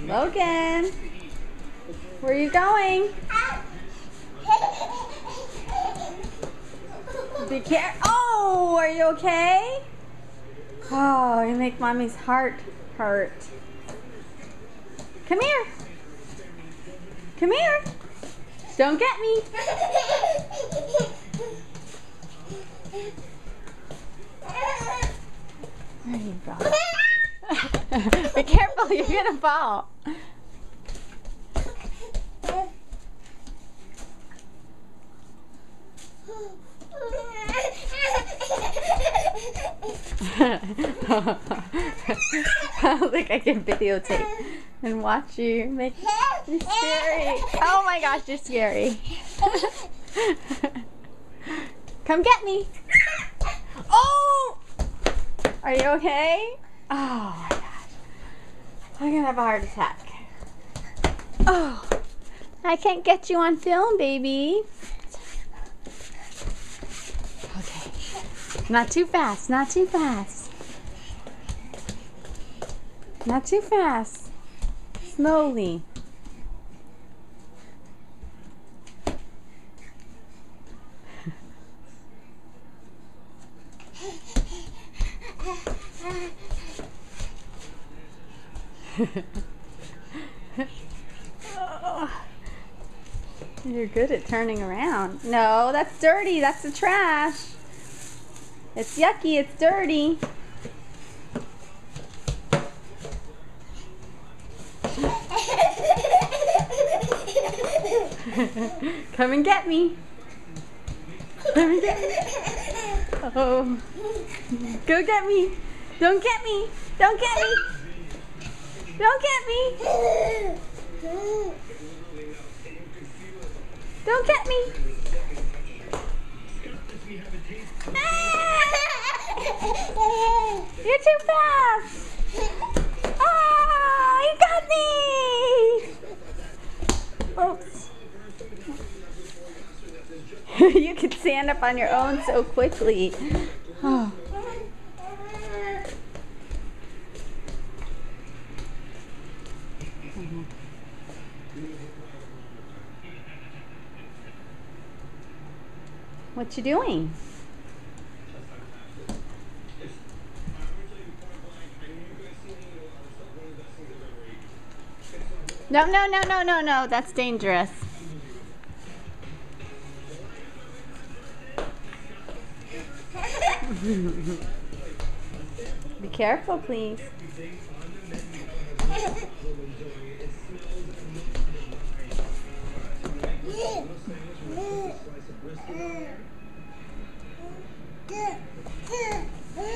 Logan, where are you going? Be careful. Oh, are you okay? Oh, you make mommy's heart hurt. Come here. Come here. Don't get me. There you go. Be careful, you're gonna fall. I don't think I can videotape and watch you make you scary. Oh my gosh, you're scary. Come get me. Oh! Are you okay? Oh my gosh. I'm gonna have a heart attack. Oh, I can't get you on film, baby. Okay. Not too fast, not too fast. Not too fast. Slowly. Oh, you're good at turning around. No, that's dirty. That's the trash. It's yucky. It's dirty. Come and get me. Come and get me. Oh. Go get me. Don't get me. Don't get me. Don't get me. Don't get me. You're too fast. Oh, you got me. Oops. You can stand up on your own so quickly. Oh. What you doing? No, no, no, no, no, no. That's dangerous. Be careful, please.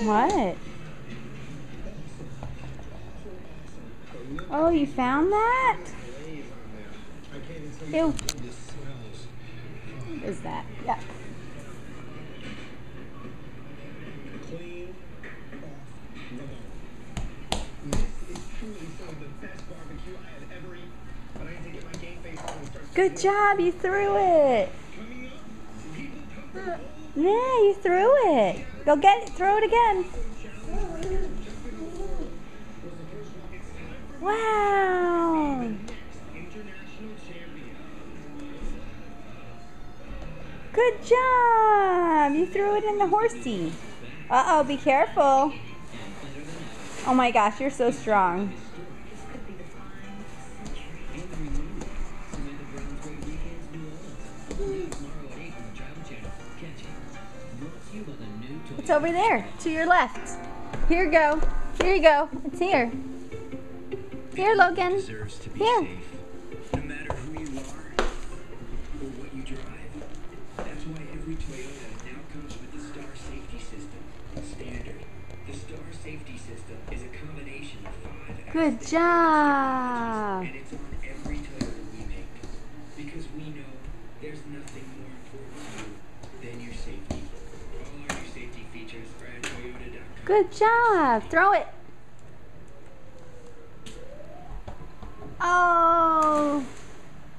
What? Oh, you found that? Ew. What is that? Yeah. Good job, you threw it. Yeah, you threw it. Go get it, throw it again. Wow. Good job. You threw it in the horsey. Uh-oh, be careful. Oh my gosh, you're so strong. It's over there, to your left. Here you go. Here you go. It's here. Here, Logan. Here. No matter who you are or what you drive, that's why every Toyota now comes with the Star Safety System. Standard. The Star Safety System is a combination of 5 Good job. and it's on every Toyota we make because we know there's nothing more important to you than your safety. All our new safety features are at Toyota.com. Good job. Throw it. Oh.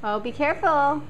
Oh, be careful.